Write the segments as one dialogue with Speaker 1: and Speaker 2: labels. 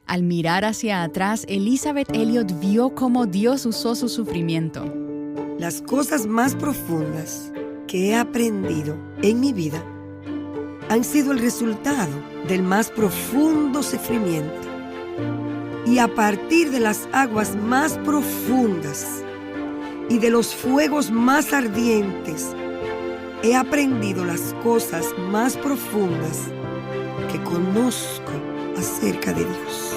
Speaker 1: Al mirar hacia atrás, Elisabeth Elliot vio cómo Dios usó su sufrimiento.
Speaker 2: Las cosas más profundas que he aprendido en mi vida han sido el resultado del más profundo sufrimiento. Y a partir de las aguas más profundas y de los fuegos más ardientes, he aprendido las cosas más profundas que conozco acerca de Dios.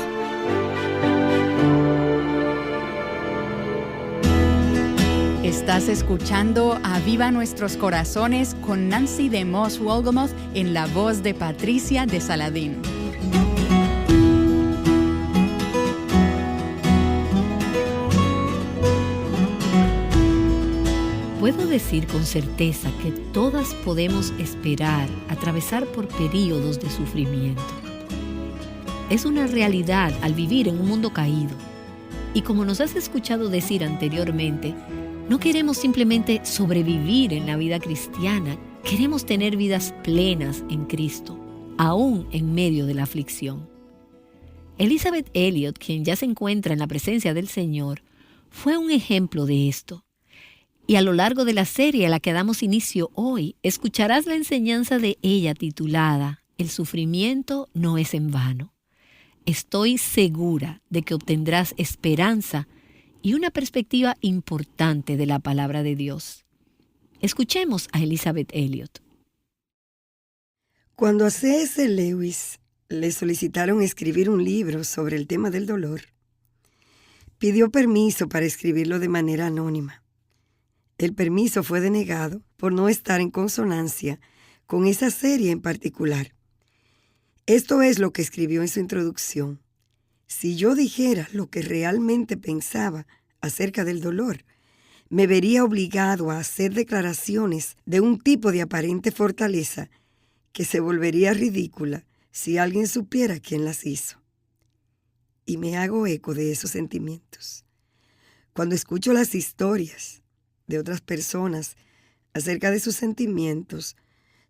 Speaker 1: Estás escuchando Aviva Nuestros Corazones con Nancy de Moss Wolgamoth en la voz de Patricia de Saladín.
Speaker 3: Puedo decir con certeza que todas podemos esperar atravesar por períodos de sufrimiento. Es una realidad al vivir en un mundo caído. Y como nos has escuchado decir anteriormente, no queremos simplemente sobrevivir en la vida cristiana, queremos tener vidas plenas en Cristo, aún en medio de la aflicción. Elisabeth Elliot, quien ya se encuentra en la presencia del Señor, fue un ejemplo de esto. Y a lo largo de la serie a la que damos inicio hoy, escucharás la enseñanza de ella titulada El sufrimiento no es en vano. Estoy segura de que obtendrás esperanza y una perspectiva importante de la palabra de Dios. Escuchemos a Elisabeth Elliot.
Speaker 2: Cuando a C.S. Lewis le solicitaron escribir un libro sobre el tema del dolor, pidió permiso para escribirlo de manera anónima. El permiso fue denegado por no estar en consonancia con esa serie en particular. Esto es lo que escribió en su introducción. Si yo dijera lo que realmente pensaba acerca del dolor, me vería obligado a hacer declaraciones de un tipo de aparente fortaleza que se volvería ridícula si alguien supiera quién las hizo. Y me hago eco de esos sentimientos. Cuando escucho las historias de otras personas acerca de sus sentimientos,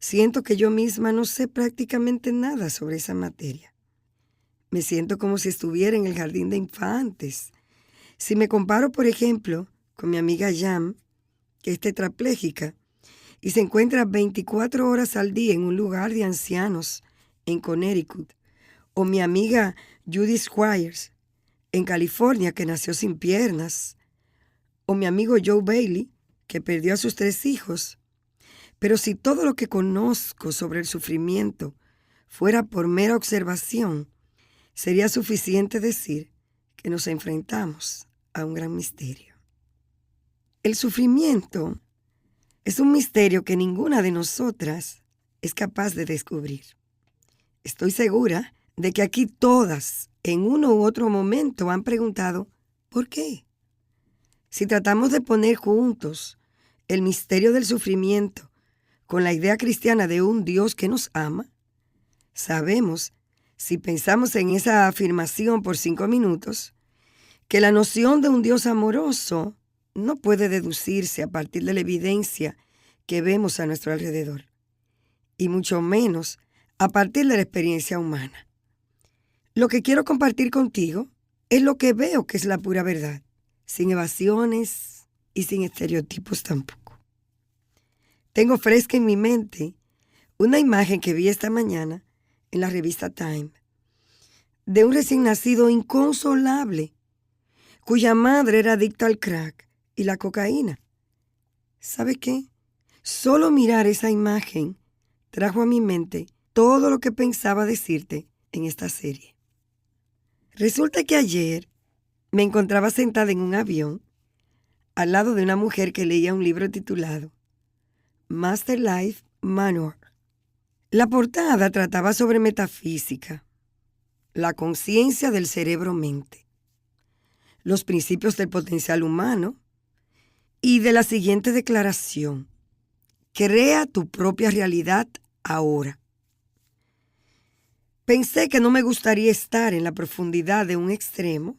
Speaker 2: siento que yo misma no sé prácticamente nada sobre esa materia. Me siento como si estuviera en el jardín de infantes. Si me comparo, por ejemplo, con mi amiga Jam, que es tetrapléjica y se encuentra 24 horas al día en un lugar de ancianos en Connecticut, o mi amiga Judy Squires, en California, que nació sin piernas, o mi amigo Joe Bailey, que perdió a sus 3 hijos. Pero si todo lo que conozco sobre el sufrimiento fuera por mera observación, sería suficiente decir que nos enfrentamos a un gran misterio. El sufrimiento es un misterio que ninguna de nosotras es capaz de descubrir. Estoy segura de que aquí todas, en uno u otro momento, han preguntado ¿por qué? Si tratamos de poner juntos el misterio del sufrimiento con la idea cristiana de un Dios que nos ama, sabemos, si pensamos en esa afirmación por 5 minutos, que la noción de un Dios amoroso no puede deducirse a partir de la evidencia que vemos a nuestro alrededor, y mucho menos a partir de la experiencia humana. Lo que quiero compartir contigo es lo que veo que es la pura verdad, sin evasiones y sin estereotipos tampoco. Tengo fresca en mi mente una imagen que vi esta mañana en la revista Time de un recién nacido inconsolable cuya madre era adicta al crack y la cocaína. ¿Sabe qué? Solo mirar esa imagen trajo a mi mente todo lo que pensaba decirte en esta serie. Resulta que ayer me encontraba sentada en un avión al lado de una mujer que leía un libro titulado Master Life Manual. La portada trataba sobre metafísica, la conciencia del cerebro-mente, los principios del potencial humano y de la siguiente declaración: crea tu propia realidad ahora. Pensé que no me gustaría estar en la profundidad de un extremo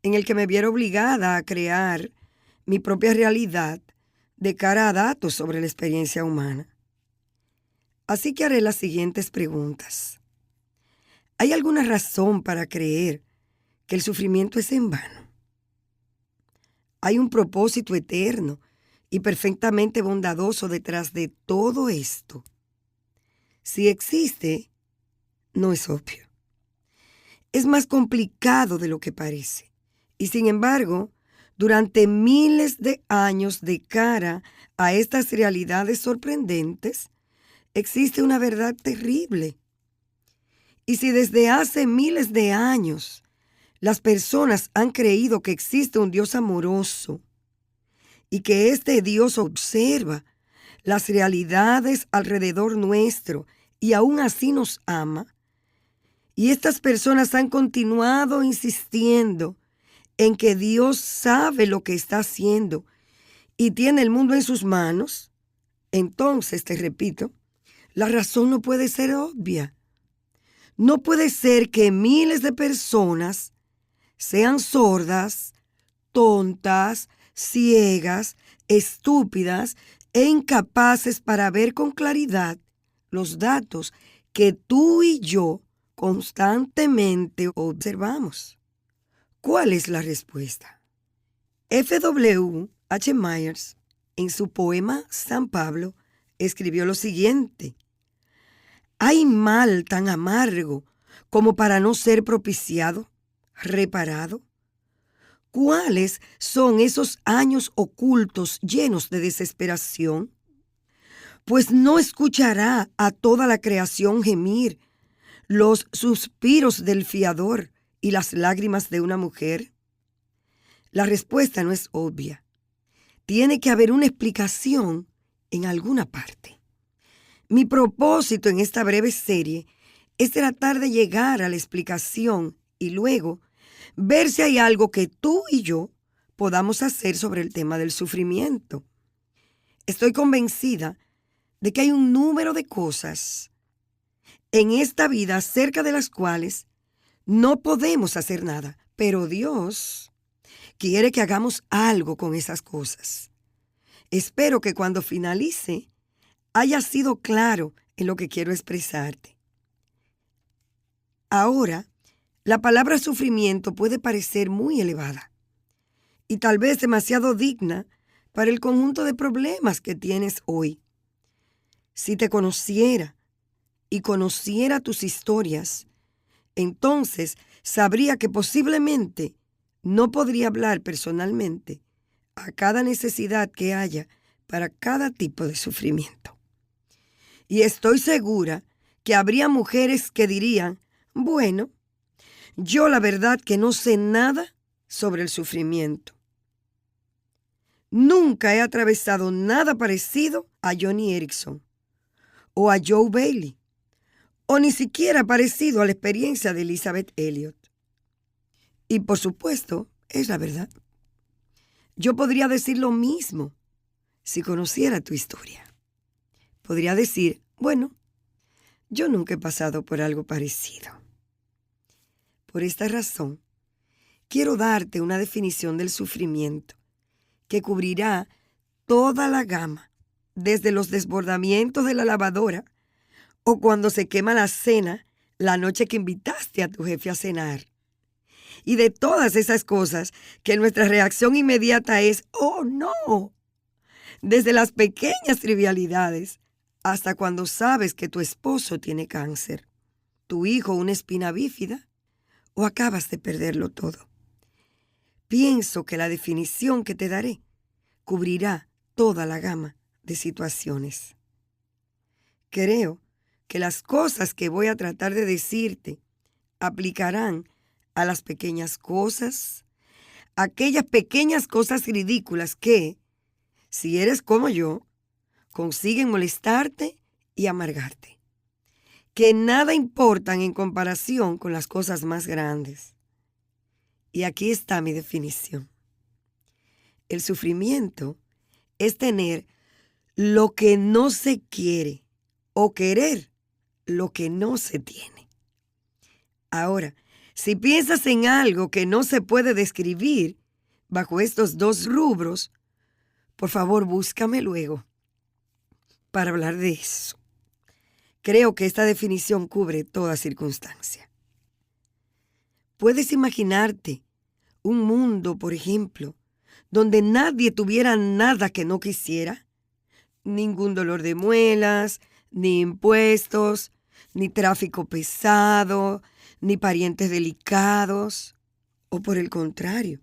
Speaker 2: en el que me viera obligada a crear mi propia realidad de cara a datos sobre la experiencia humana. Así que haré las siguientes preguntas. ¿Hay alguna razón para creer que el sufrimiento es en vano? Hay un propósito eterno y perfectamente bondadoso detrás de todo esto. Si existe, no es obvio. Es más complicado de lo que parece. Y sin embargo, durante miles de años de cara a estas realidades sorprendentes, existe una verdad terrible. Y si desde hace miles de años las personas han creído que existe un Dios amoroso y que este Dios observa las realidades alrededor nuestro y aún así nos ama, y estas personas han continuado insistiendo en que Dios sabe lo que está haciendo y tiene el mundo en sus manos, entonces, te repito, la razón no puede ser obvia. No puede ser que miles de personas sean sordas, tontas, ciegas, estúpidas e incapaces para ver con claridad los datos que tú y yo constantemente observamos. ¿Cuál es la respuesta? F.W. H. Myers, en su poema San Pablo, escribió lo siguiente: ¿hay mal tan amargo como para no ser propiciado, reparado? ¿Cuáles son esos años ocultos llenos de desesperación? Pues no escuchará a toda la creación gemir los suspiros del fiador y las lágrimas de una mujer. La respuesta no es obvia. Tiene que haber una explicación en alguna parte. Mi propósito en esta breve serie es tratar de llegar a la explicación y luego ver si hay algo que tú y yo podamos hacer sobre el tema del sufrimiento. Estoy convencida de que hay un número de cosas en esta vida acerca de las cuales no podemos hacer nada, pero Dios quiere que hagamos algo con esas cosas. Espero que cuando finalice haya sido claro en lo que quiero expresarte. Ahora, la palabra sufrimiento puede parecer muy elevada y tal vez demasiado digna para el conjunto de problemas que tienes hoy. Si te conociera y conociera tus historias, entonces sabría que posiblemente no podría hablar personalmente a cada necesidad que haya para cada tipo de sufrimiento. Y estoy segura que habría mujeres que dirían: bueno, yo la verdad que no sé nada sobre el sufrimiento. Nunca he atravesado nada parecido a Joni Eareckson o a Joe Bailey, o ni siquiera parecido a la experiencia de Elisabeth Elliot. Y por supuesto, es la verdad. Yo podría decir lo mismo si conociera tu historia. Podría decir: bueno, yo nunca he pasado por algo parecido. Por esta razón, quiero darte una definición del sufrimiento que cubrirá toda la gama, desde los desbordamientos de la lavadora o cuando se quema la cena la noche que invitaste a tu jefe a cenar. Y de todas esas cosas que nuestra reacción inmediata es: ¡oh, no! Desde las pequeñas trivialidades hasta cuando sabes que tu esposo tiene cáncer, tu hijo una espina bífida o acabas de perderlo todo. Pienso que la definición que te daré cubrirá toda la gama de situaciones. Creo que las cosas que voy a tratar de decirte aplicarán a las pequeñas cosas, aquellas pequeñas cosas ridículas que, si eres como yo, consiguen molestarte y amargarte, que nada importan en comparación con las cosas más grandes. Y aquí está mi definición. El sufrimiento es tener lo que no se quiere o querer lo que no se tiene. Ahora, si piensas en algo que no se puede describir bajo estos dos rubros, por favor búscame luego para hablar de eso. Creo que esta definición cubre toda circunstancia. ¿Puedes imaginarte un mundo, por ejemplo, donde nadie tuviera nada que no quisiera? Ningún dolor de muelas, ni impuestos, ni tráfico pesado, ni parientes delicados. O por el contrario,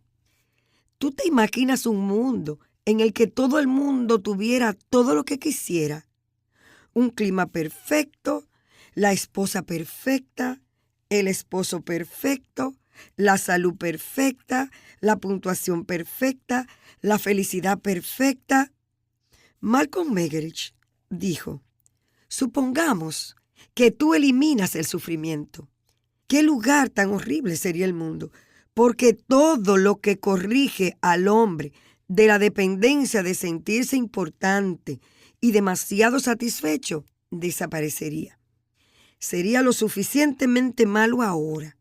Speaker 2: ¿tú te imaginas un mundo en el que todo el mundo tuviera todo lo que quisiera? Un clima perfecto, la esposa perfecta, el esposo perfecto, la salud perfecta, la puntuación perfecta, la felicidad perfecta. Malcolm Meggerich dijo: supongamos que tú eliminas el sufrimiento. ¿Qué lugar tan horrible sería el mundo? Porque todo lo que corrige al hombre de la dependencia de sentirse importante y demasiado satisfecho desaparecería. Sería lo suficientemente malo ahora.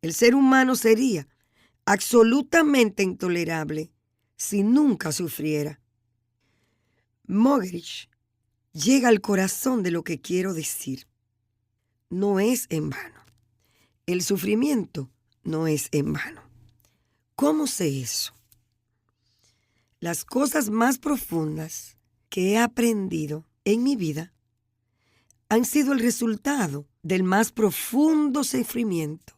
Speaker 2: El ser humano sería absolutamente intolerable si nunca sufriera. Moggerich llega al corazón de lo que quiero decir. No es en vano. El sufrimiento no es en vano. ¿Cómo sé eso? Las cosas más profundas que he aprendido en mi vida han sido el resultado del más profundo sufrimiento.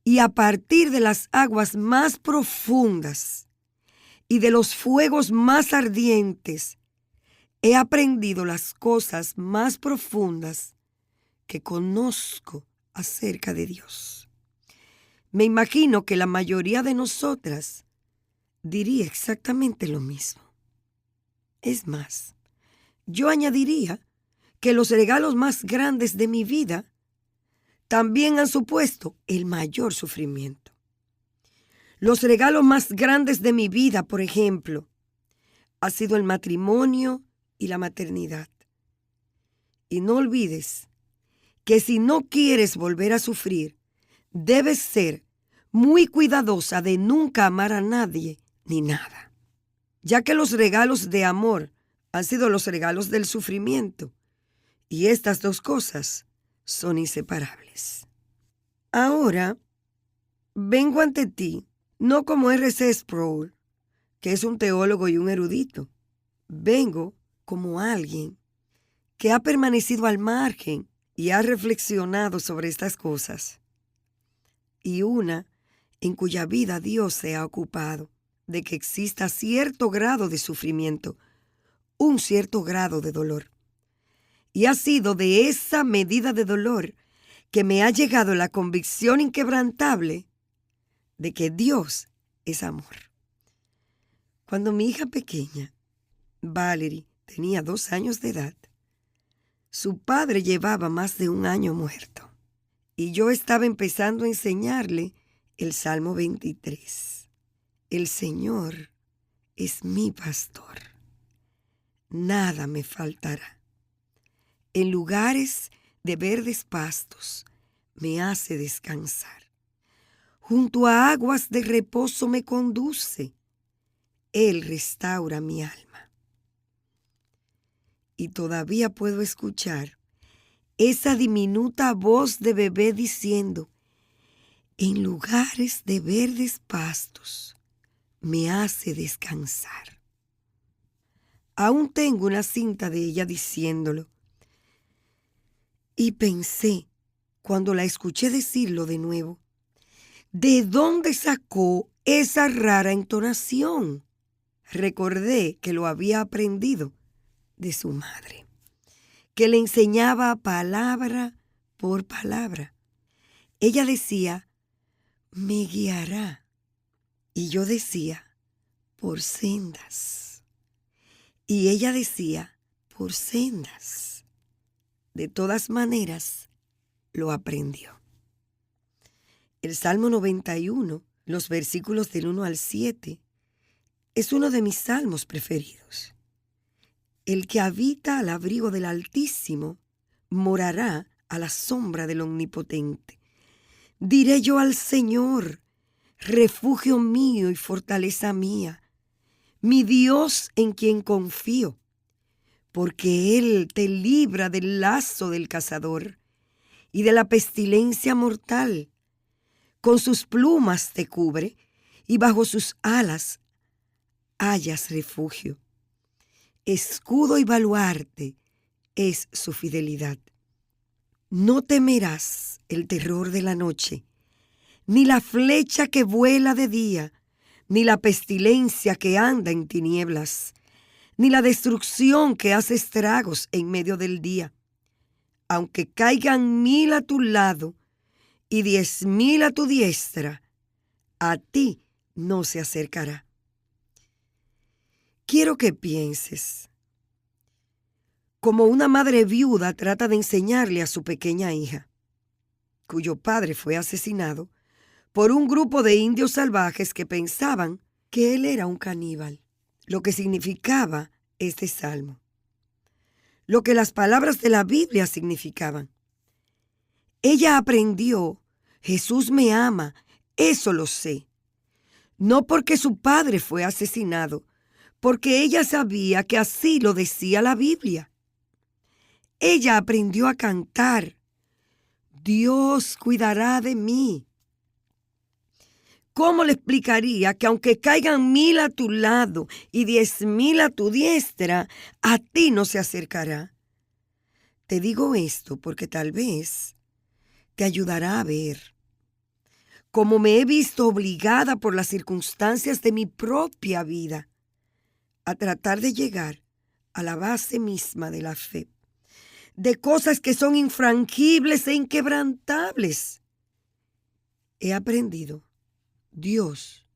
Speaker 2: Y a partir de las aguas más profundas y de los fuegos más ardientes, he aprendido las cosas más profundas que conozco acerca de Dios. Me imagino que la mayoría de nosotras diría exactamente lo mismo. Es más, yo añadiría que los regalos más grandes de mi vida también han supuesto el mayor sufrimiento. Los regalos más grandes de mi vida, por ejemplo, ha sido el matrimonio y la maternidad. Y no olvides que si no quieres volver a sufrir, debes ser muy cuidadosa de nunca amar a nadie ni nada, ya que los regalos de amor han sido los regalos del sufrimiento, y estas dos cosas son inseparables. Ahora, vengo ante ti no como R.C. Sproul, que es un teólogo y un erudito. Vengo como alguien que ha permanecido al margen y ha reflexionado sobre estas cosas, y una en cuya vida Dios se ha ocupado de que exista cierto grado de sufrimiento, un cierto grado de dolor. Y ha sido de esa medida de dolor que me ha llegado la convicción inquebrantable de que Dios es amor. Cuando mi hija pequeña, Valerie, tenía 2 años de edad, su padre llevaba más de 1 año muerto, y yo estaba empezando a enseñarle el Salmo 23. El Señor es mi pastor. Nada me faltará. En lugares de verdes pastos me hace descansar. Junto a aguas de reposo me conduce. Él restaura mi alma. Y todavía puedo escuchar esa diminuta voz de bebé diciendo: en lugares de verdes pastos me hace descansar. Aún tengo una cinta de ella diciéndolo. Y pensé, cuando la escuché decirlo de nuevo, ¿de dónde sacó esa rara entonación? Recordé que lo había aprendido de su madre, que le enseñaba palabra por palabra. Ella decía: me guiará. Y yo decía: por sendas. Y ella decía: por sendas. De todas maneras, lo aprendió. El Salmo 91, los versículos del 1 al 7, es uno de mis salmos preferidos. El que habita al abrigo del Altísimo morará a la sombra del Omnipotente. Diré yo al Señor: refugio mío y fortaleza mía, mi Dios en quien confío. Porque Él te libra del lazo del cazador y de la pestilencia mortal. Con sus plumas te cubre y bajo sus alas hallas refugio. Escudo y baluarte es su fidelidad. No temerás el terror de la noche, ni la flecha que vuela de día, ni la pestilencia que anda en tinieblas, ni la destrucción que hace estragos en medio del día. Aunque caigan 1000 a tu lado y 10,000 a tu diestra, a ti no se acercará. Quiero que pienses como una madre viuda trata de enseñarle a su pequeña hija, cuyo padre fue asesinado por un grupo de indios salvajes que pensaban que él era un caníbal, lo que significaba este salmo, lo que las palabras de la Biblia significaban. Ella aprendió, Jesús me ama, eso lo sé, no porque su padre fue asesinado, porque ella sabía que así lo decía la Biblia. Ella aprendió a cantar, Dios cuidará de mí. ¿Cómo le explicaría que aunque caigan 1000 a tu lado y 10,000 a tu diestra, a ti no se acercará? Te digo esto porque tal vez te ayudará a ver cómo me he visto obligada por las circunstancias de mi propia vida a tratar de llegar a la base misma de la fe, de cosas que son infrangibles e inquebrantables. He aprendido, Dios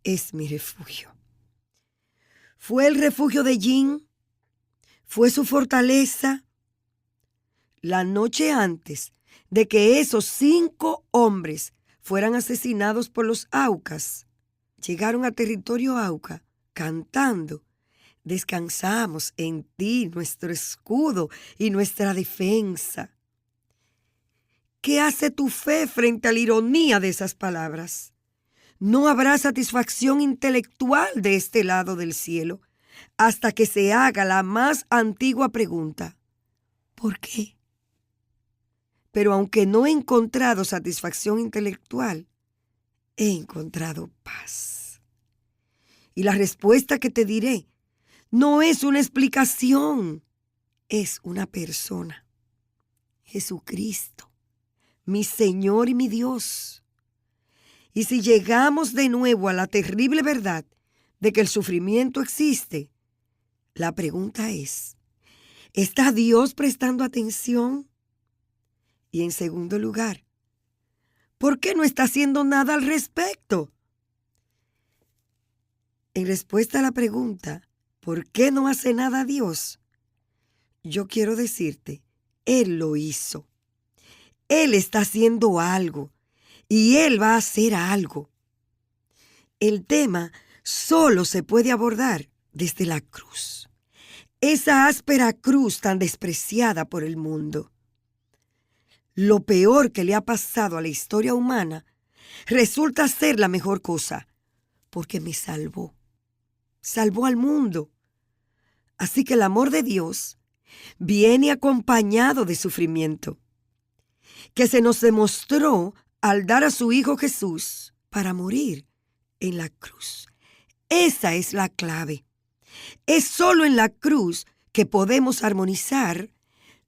Speaker 2: es mi refugio. Fue el refugio de Jim, fue su fortaleza. La noche antes de que esos 5 hombres fueran asesinados por los Aucas, llegaron a territorio Auca cantando, descansamos en ti, nuestro escudo y nuestra defensa. ¿Qué hace tu fe frente a la ironía de esas palabras? No habrá satisfacción intelectual de este lado del cielo hasta que se haga la más antigua pregunta: ¿por qué? Pero aunque no he encontrado satisfacción intelectual, he encontrado paz. Y la respuesta que te diré no es una explicación, es una persona. Jesucristo, mi Señor y mi Dios. Y si llegamos de nuevo a la terrible verdad de que el sufrimiento existe, la pregunta es, ¿está Dios prestando atención? Y en segundo lugar, ¿por qué no está haciendo nada al respecto? En respuesta a la pregunta, ¿por qué no hace nada Dios? Yo quiero decirte, Él lo hizo. Él está haciendo algo y Él va a hacer algo. El tema solo se puede abordar desde la cruz, esa áspera cruz tan despreciada por el mundo. Lo peor que le ha pasado a la historia humana resulta ser la mejor cosa, porque me salvó. Salvó al mundo. Así que el amor de Dios viene acompañado de sufrimiento, que se nos demostró al dar a su Hijo Jesús para morir en la cruz. Esa es la clave. Es solo en la cruz que podemos armonizar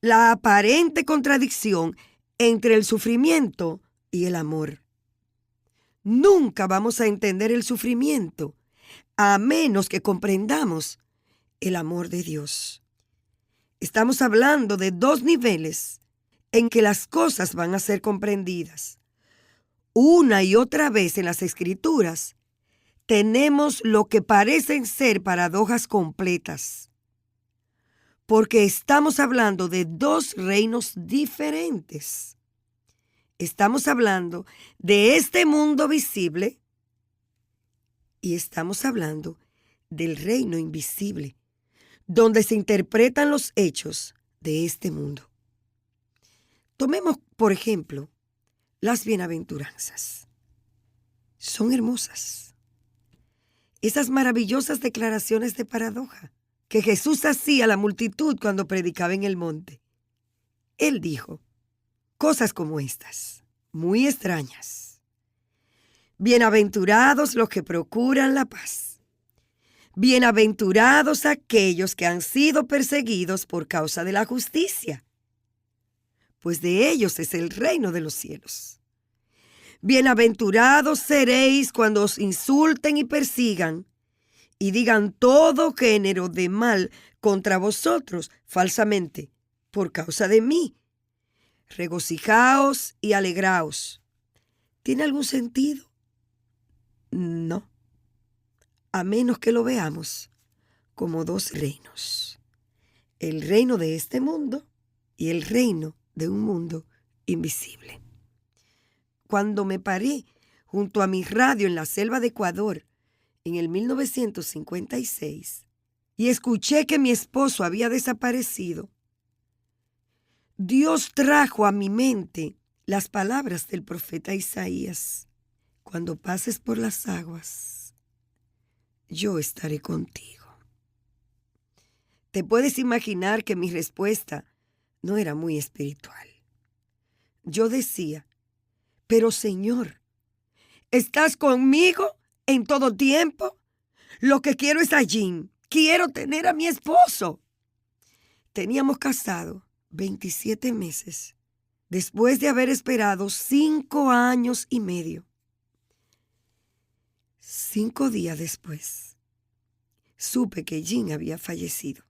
Speaker 2: la aparente contradicción entre el sufrimiento y el amor. Nunca vamos a entender el sufrimiento a menos que comprendamos el amor de Dios. Estamos hablando de 2 niveles en que las cosas van a ser comprendidas. Una y otra vez en las Escrituras tenemos lo que parecen ser paradojas completas, porque estamos hablando de 2 reinos diferentes. Estamos hablando de este mundo visible y estamos hablando del reino invisible, donde se interpretan los hechos de este mundo. Tomemos, por ejemplo, las bienaventuranzas. Son hermosas. Esas maravillosas declaraciones de paradoja que Jesús hacía a la multitud cuando predicaba en el monte. Él dijo cosas como estas, muy extrañas. Bienaventurados los que procuran la paz. Bienaventurados aquellos que han sido perseguidos por causa de la justicia, pues de ellos es el reino de los cielos. Bienaventurados seréis cuando os insulten y persigan, y digan todo género de mal contra vosotros falsamente, por causa de mí. Regocijaos y alegraos. ¿Tiene algún sentido? No, a menos que lo veamos como dos reinos: el reino de este mundo y el reino de un mundo invisible. Cuando me paré junto a mi radio en la selva de Ecuador en el 1956 y escuché que mi esposo había desaparecido, Dios trajo a mi mente las palabras del profeta Isaías: cuando pases por las aguas, yo estaré contigo. Te puedes imaginar que mi respuesta no era muy espiritual. Yo decía: pero Señor, ¿estás conmigo en todo tiempo? Lo que quiero es a Jim. Quiero tener a mi esposo. Teníamos casado 27 meses, después de haber esperado 5 años y medio. 5 días después, supe que Jim había fallecido.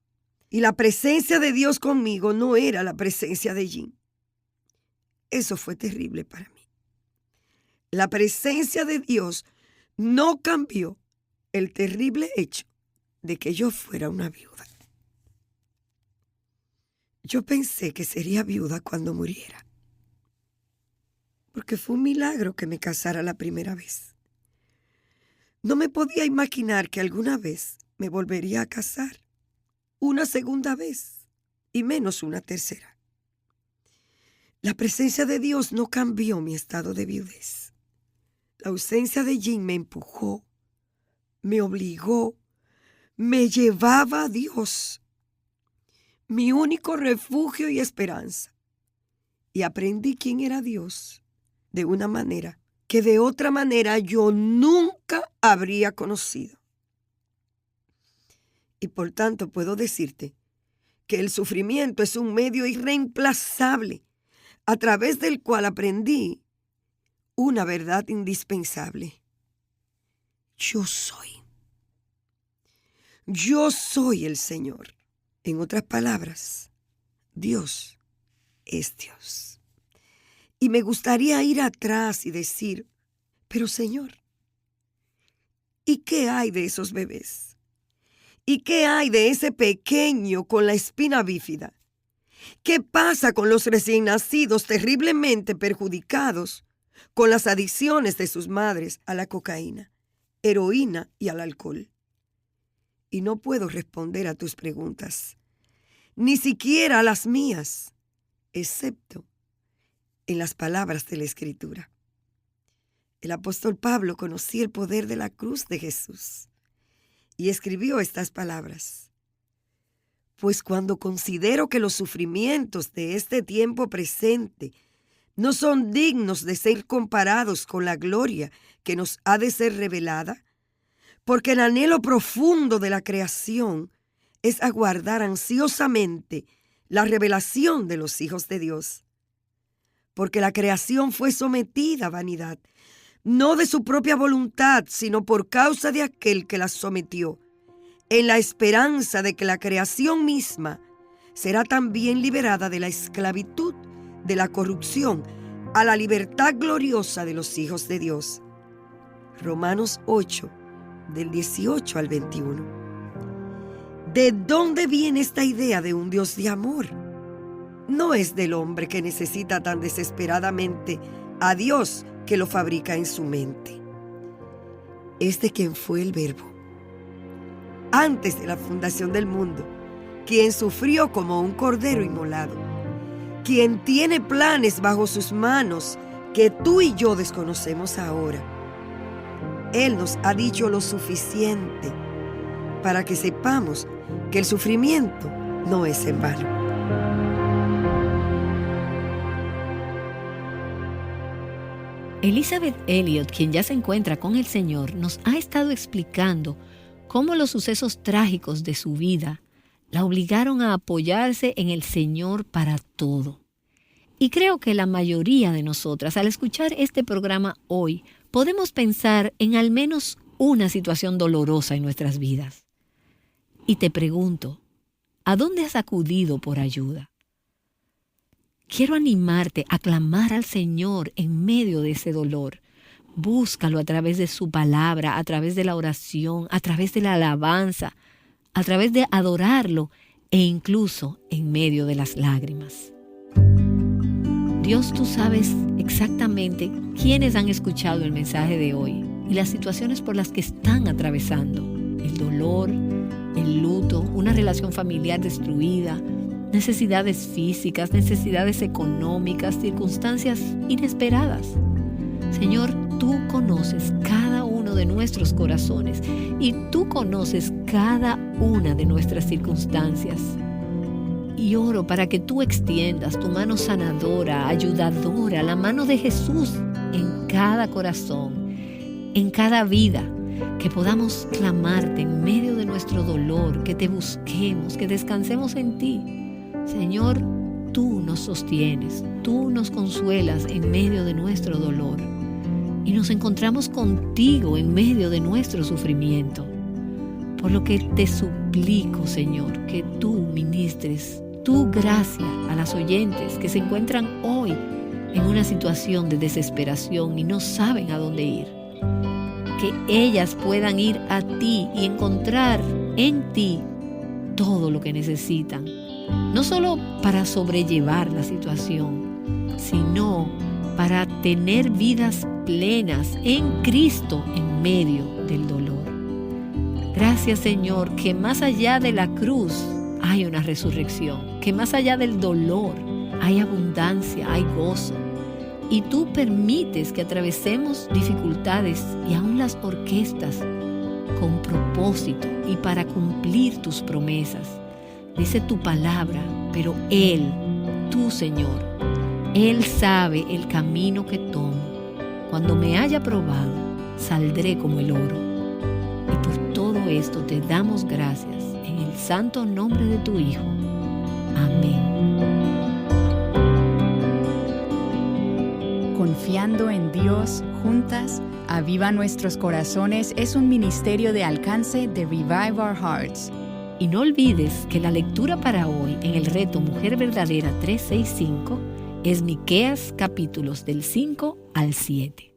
Speaker 2: Y la presencia de Dios conmigo no era la presencia de Jim. Eso fue terrible para mí. La presencia de Dios no cambió el terrible hecho de que yo fuera una viuda. Yo pensé que sería viuda cuando muriera, porque fue un milagro que me casara la primera vez. No me podía imaginar que alguna vez me volvería a casar, una segunda vez y menos una tercera. La presencia de Dios no cambió mi estado de viudez. La ausencia de Jim me empujó, me obligó, me llevaba a Dios, mi único refugio y esperanza. Y aprendí quién era Dios de una manera que de otra manera yo nunca habría conocido. Y por tanto puedo decirte que el sufrimiento es un medio irreemplazable a través del cual aprendí una verdad indispensable. Yo soy. Yo soy el Señor. En otras palabras, Dios es Dios. Y me gustaría ir atrás y decir: pero Señor, ¿y qué hay de esos bebés? ¿Y qué hay de ese pequeño con la espina bífida? ¿Qué pasa con los recién nacidos terriblemente perjudicados con las adicciones de sus madres a la cocaína, heroína y al alcohol? Y no puedo responder a tus preguntas, ni siquiera a las mías, excepto en las palabras de la Escritura. El apóstol Pablo conocía el poder de la cruz de Jesús y escribió estas palabras: pues cuando considero que los sufrimientos de este tiempo presente no son dignos de ser comparados con la gloria que nos ha de ser revelada, porque el anhelo profundo de la creación es aguardar ansiosamente la revelación de los hijos de Dios. Porque la creación fue sometida a vanidad, no de su propia voluntad, sino por causa de aquel que la sometió, en la esperanza de que la creación misma será también liberada de la esclavitud de la corrupción a la libertad gloriosa de los hijos de Dios. Romanos 8, del 18 al 21. ¿De dónde viene esta idea de un Dios de amor? No es del hombre, que necesita tan desesperadamente a Dios que lo fabrica en su mente. Es de quien fue el Verbo, antes de la fundación del mundo, quien sufrió como un cordero inmolado, quien tiene planes bajo sus manos que tú y yo desconocemos ahora. Él nos ha dicho lo suficiente para que sepamos que el sufrimiento no es en vano.
Speaker 3: Elizabeth Elliot, quien ya se encuentra con el Señor, nos ha estado explicando cómo los sucesos trágicos de su vida la obligaron a apoyarse en el Señor para todo. Y creo que la mayoría de nosotras, al escuchar este programa hoy, podemos pensar en al menos una situación dolorosa en nuestras vidas. Y te pregunto, ¿a dónde has acudido por ayuda? Quiero animarte a clamar al Señor en medio de ese dolor. Búscalo a través de su palabra, a través de la oración, a través de la alabanza, a través de adorarlo e incluso en medio de las lágrimas. Dios, tú sabes exactamente quiénes han escuchado el mensaje de hoy y las situaciones por las que están atravesando. El dolor, el luto, una relación familiar destruida, necesidades físicas, necesidades económicas, circunstancias inesperadas. Señor, tú conoces cada uno de nuestros corazones y tú conoces cada una de nuestras circunstancias. Y oro para que tú extiendas tu mano sanadora, ayudadora, la mano de Jesús en cada corazón, en cada vida, que podamos clamarte en medio de nuestro dolor, que te busquemos, que descansemos en ti. Señor, tú nos sostienes, tú nos consuelas en medio de nuestro dolor y nos encontramos contigo en medio de nuestro sufrimiento. Por lo que te suplico, Señor, que tú ministres tu gracia a las oyentes que se encuentran hoy en una situación de desesperación y no saben a dónde ir. Que ellas puedan ir a ti y encontrar en ti todo lo que necesitan. No solo para sobrellevar la situación, sino para tener vidas plenas en Cristo en medio del dolor. Gracias, Señor, que más allá de la cruz hay una resurrección, que más allá del dolor hay abundancia, hay gozo. Y tú permites que atravesemos dificultades y aún las orquestas con propósito y para cumplir tus promesas. Dice tu palabra, pero Él, tú, Señor, Él sabe el camino que tomo. Cuando me haya probado, saldré como el oro. Y por todo esto te damos gracias en el santo nombre de tu Hijo. Amén.
Speaker 1: Confiando en Dios, juntas, Aviva Nuestros Corazones es un ministerio de alcance de Revive Our Hearts.
Speaker 3: Y no olvides que la lectura para hoy en el reto Mujer Verdadera 365 es Miqueas capítulos del 5 al 7.